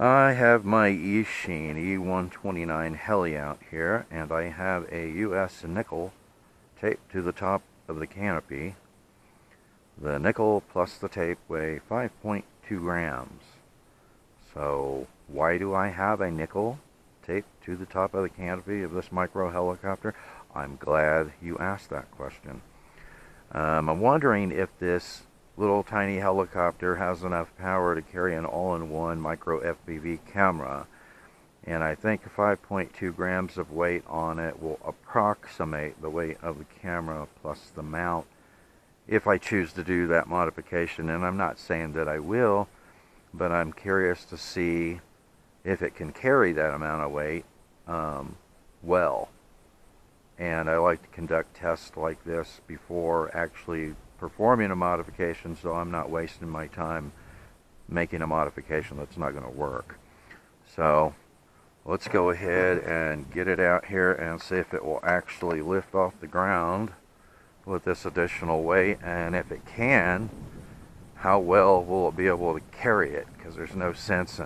I have my Eachine E129 Heli out here, and I have a US nickel taped to the top of the canopy. The nickel plus the tape weigh 5.2 grams. So why do I have a nickel taped to the top of the canopy of this micro helicopter? I'm glad you asked that question. I'm wondering if this little tiny helicopter has enough power to carry an all-in-one micro FPV camera, and I think 5.2 grams of weight on it will approximate the weight of the camera plus the mount if I choose to do that modification. And I'm not saying that I will, but I'm curious to see if it can carry that amount of weight well. And I like to conduct tests like this before actually performing a modification, so I'm not wasting my time making a modification that's not going to work. So let's go ahead and get it out here and see if it will actually lift off the ground with this additional weight, and if it can, how well will it be able to carry it, because there's no sense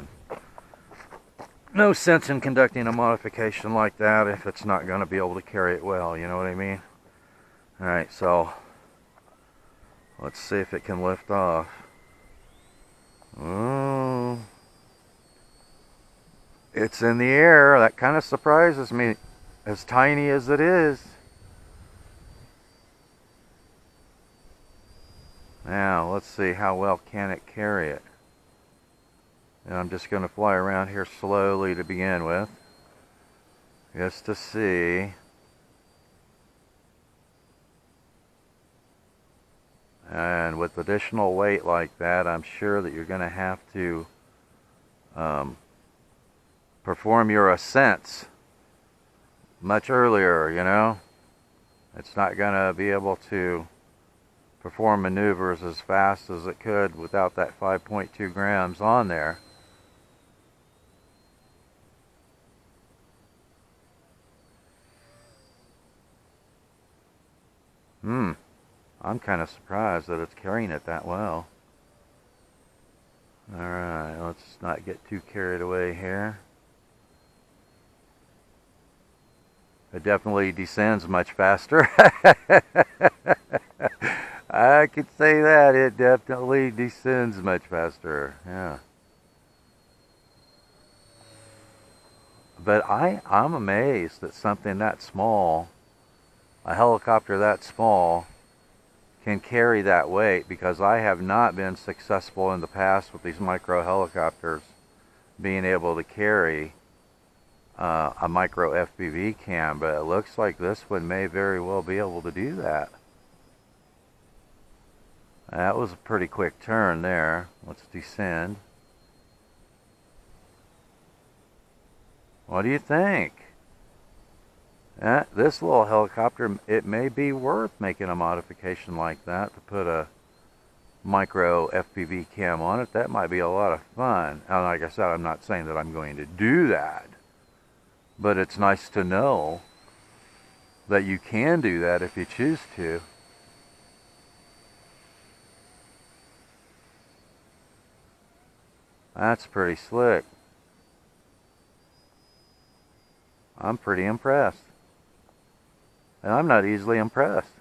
in conducting a modification like that if it's not going to be able to carry it well, you know what I mean? Alright, so let's see if it can lift off. Oh, it's in the air. That kind of surprises me, as tiny as it is. Now, let's see how well can it carry it. And I'm just going to fly around here slowly to begin with, just to see. And with additional weight like that, I'm sure that you're going to have to perform your ascents much earlier, you know. It's not going to be able to perform maneuvers as fast as it could without that 5.2 grams on there. I'm kind of surprised that it's carrying it that well. Alright, let's not get too carried away here. It definitely descends much faster. I could say that. It definitely descends much faster. Yeah. But I'm amazed that something that small, a helicopter that small, can carry that weight, because I have not been successful in the past with these micro helicopters being able to carry a micro FPV cam, but it looks like this one may very well be able to do that. That was a pretty quick turn there. Let's descend. What do you think? This little helicopter, it may be worth making a modification like that to put a micro FPV cam on it. That might be a lot of fun. And like I said, I'm not saying that I'm going to do that, but it's nice to know that you can do that if you choose to. That's pretty slick. I'm pretty impressed. And I'm not easily impressed.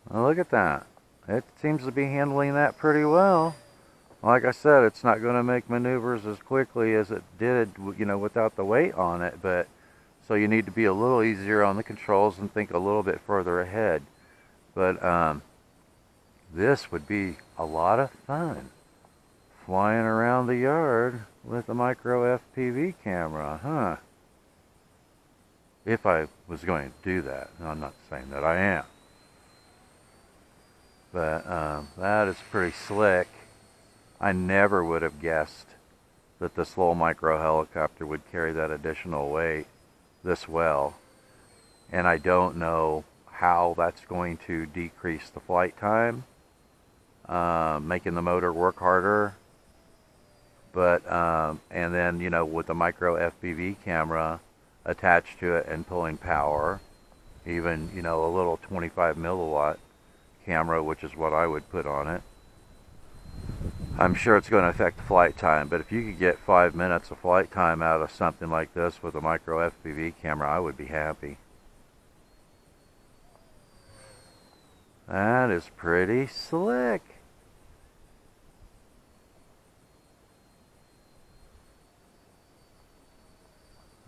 Well, look at that. It seems to be handling that pretty well. Like I said, it's not going to make maneuvers as quickly as it did, you know, without the weight on it, but so you need to be a little easier on the controls and think a little bit further ahead. But this would be a lot of fun, flying around the yard with a micro FPV camera, huh? If I was going to do that. And I'm not saying that I am. But that is pretty slick. I never would have guessed that this little micro helicopter would carry that additional weight this well. And I don't know how that's going to decrease the flight time, making the motor work harder. But, and then, you know, with the micro FPV camera attached to it and pulling power, even, you know, a little 25 milliwatt camera, which is what I would put on it. I'm sure it's going to affect the flight time, but if you could get 5 minutes of flight time out of something like this with a micro FPV camera, I would be happy. That is pretty slick.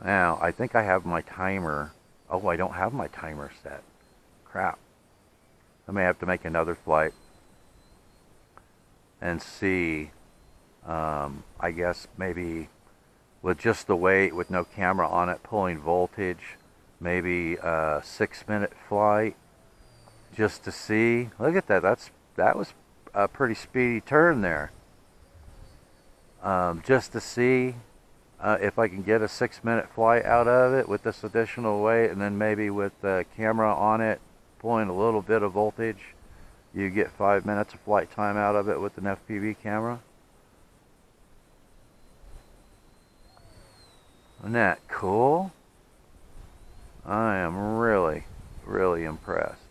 Now, I think I have my timer. Oh, I don't have my timer set. Crap. I may have to make another flight and see, I guess maybe with just the weight, with no camera on it, pulling voltage, maybe a 6-minute flight just to see. Look at that. That was a pretty speedy turn there. Just to see if I can get a 6-minute flight out of it with this additional weight, and then maybe with the camera on it pulling a little bit of voltage, you get 5 minutes of flight time out of it with an FPV camera. Isn't that cool? I am really, really impressed.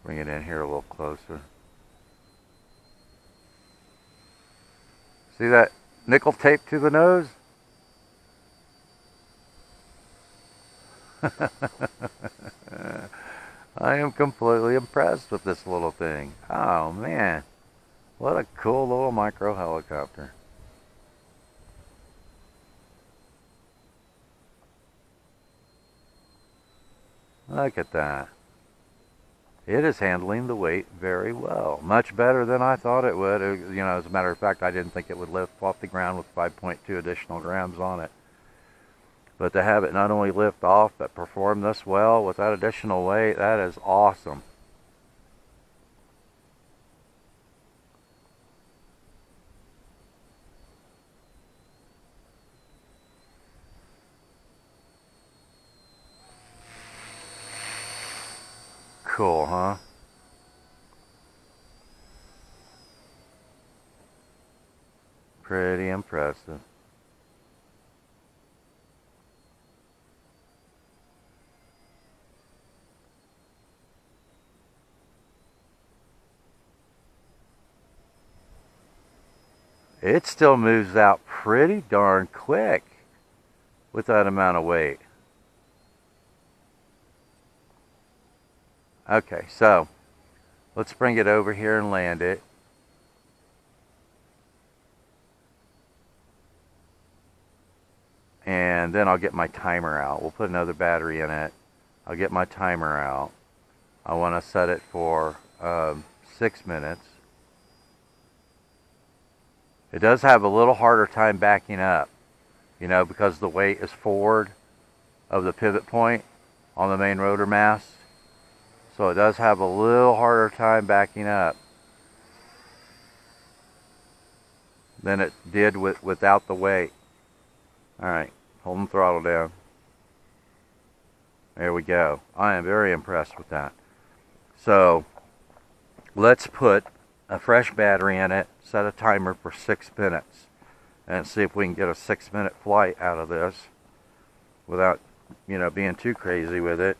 Bring it in here a little closer. See that nickel tape to the nose? I am completely impressed with this little thing. Oh man, what a cool little micro helicopter. Look at that. It is handling the weight very well. Much better than I thought it would. You know, as a matter of fact, I didn't think it would lift off the ground with 5.2 additional grams on it. But to have it not only lift off, but perform this well with that additional weight, that is awesome. Cool, huh? Pretty impressive. It still moves out pretty darn quick with that amount of weight. Okay, so let's bring it over here and land it. And then I'll get my timer out. We'll put another battery in it. I'll get my timer out. I want to set it for 6 minutes. It does have a little harder time backing up, you know, because the weight is forward of the pivot point on the main rotor mast. So it does have a little harder time backing up than it did without the weight. Alright, holding throttle down. There we go. I am very impressed with that. So let's put a fresh battery in it, set a timer for 6 minutes, and see if we can get a 6-minute flight out of this without, you know, being too crazy with it.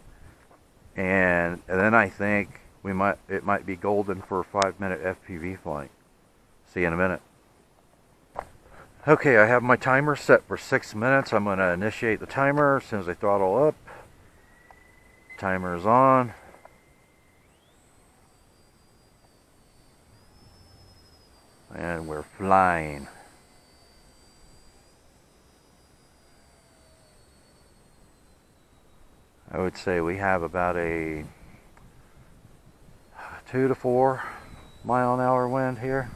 And then I think it might be golden for a 5-minute FPV flight. See you in a minute. Okay, I have my timer set for 6 minutes. I'm going to initiate the timer as soon as I throttle up. Timer is on. And we're flying. I would say we have about a 2 to 4 mile an hour wind here.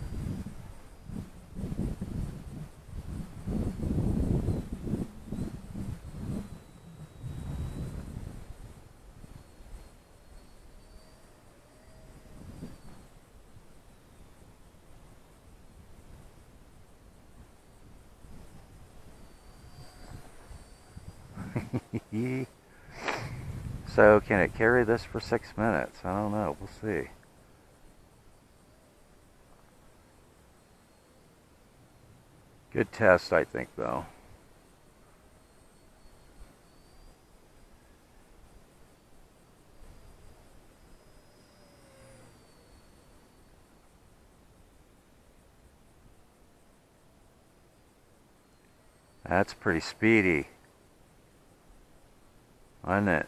So can it carry this for 6 minutes? I don't know. We'll see. Good test, I think, though. That's pretty speedy, isn't it?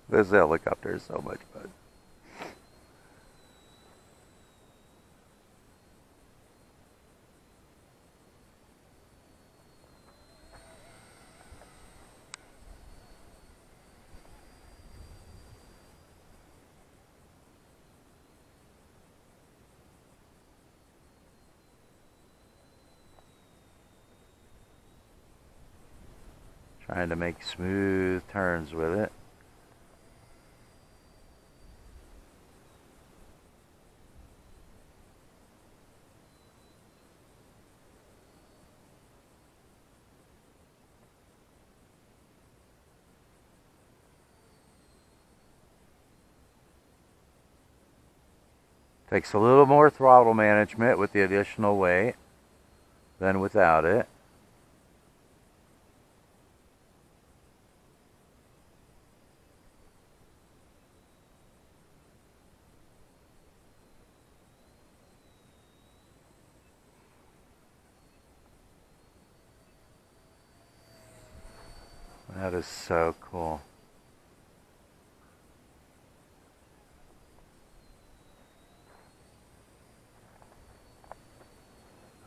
This helicopter is so much fun. Trying to make smooth turns with it. Takes a little more throttle management with the additional weight than without it. That is so cool.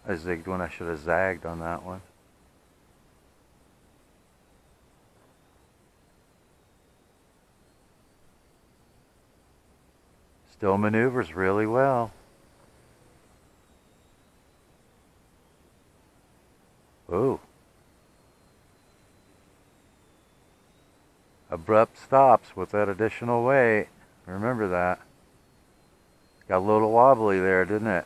I zigged when I should have zagged on that one. Still maneuvers really well. Ooh. Abrupt stops with that additional weight. Remember that. Got a little wobbly there, didn't it?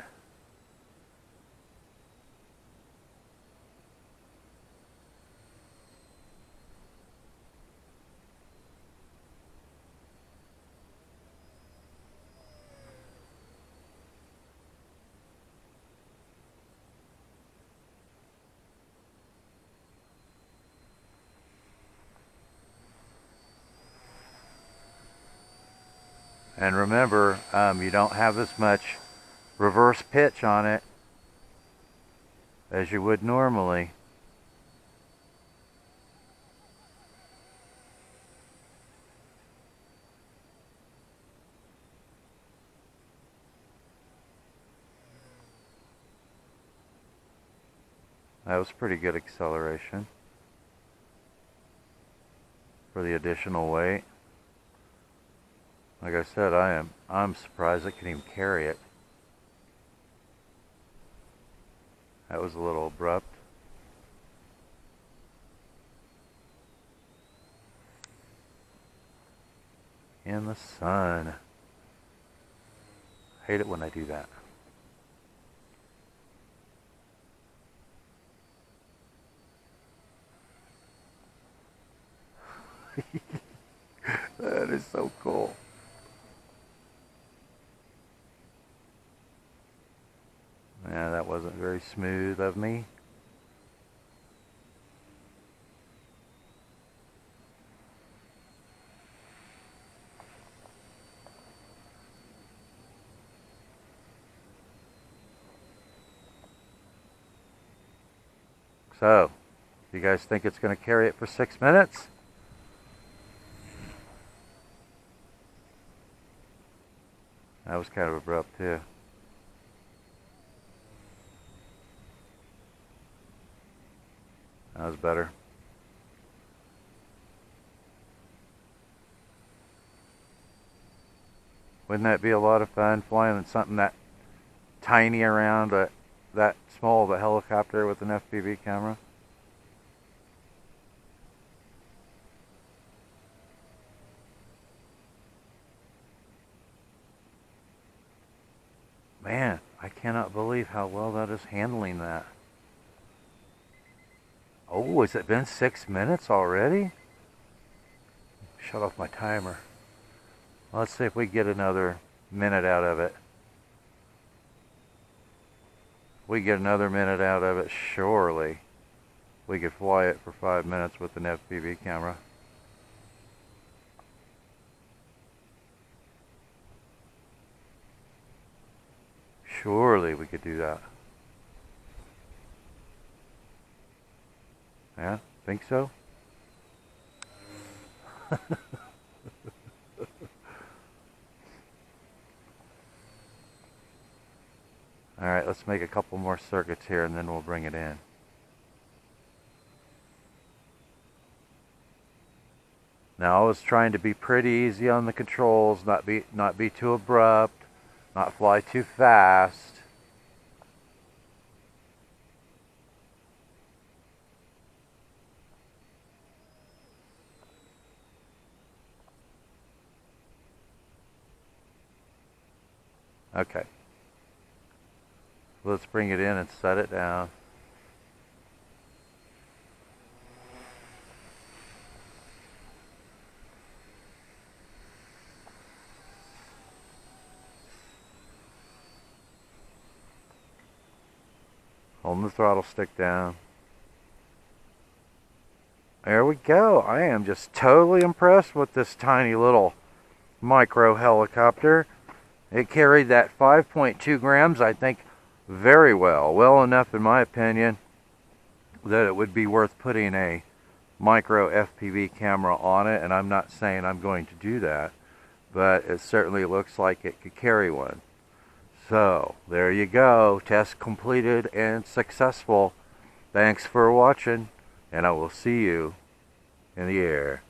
And remember, you don't have as much reverse pitch on it as you would normally. That was pretty good acceleration for the additional weight. Like I said, I'm surprised it can even carry it. That was a little abrupt. In the sun. I hate it when I do that. That is so cool. Yeah, that wasn't very smooth of me. So, you guys think it's going to carry it for 6 minutes? That was kind of abrupt too. That was better. Wouldn't that be a lot of fun flying something that tiny around that small of a helicopter with an FPV camera? Man, I cannot believe how well that is handling that. Oh, has it been 6 minutes already? Shut off my timer. Let's see if we get another minute out of it. If we get another minute out of it, surely we could fly it for 5 minutes with an FPV camera. Surely we could do that. Yeah, think so? Alright, let's make a couple more circuits here and then we'll bring it in. Now I was trying to be pretty easy on the controls, not be too abrupt, not fly too fast. Okay. Let's bring it in and set it down. Holding the throttle stick down. There we go. I am just totally impressed with this tiny little micro helicopter. It carried that 5.2 grams, I think, very well. Well enough, in my opinion, that it would be worth putting a micro FPV camera on it. And I'm not saying I'm going to do that, but it certainly looks like it could carry one. So, there you go. Test completed and successful. Thanks for watching, and I will see you in the air.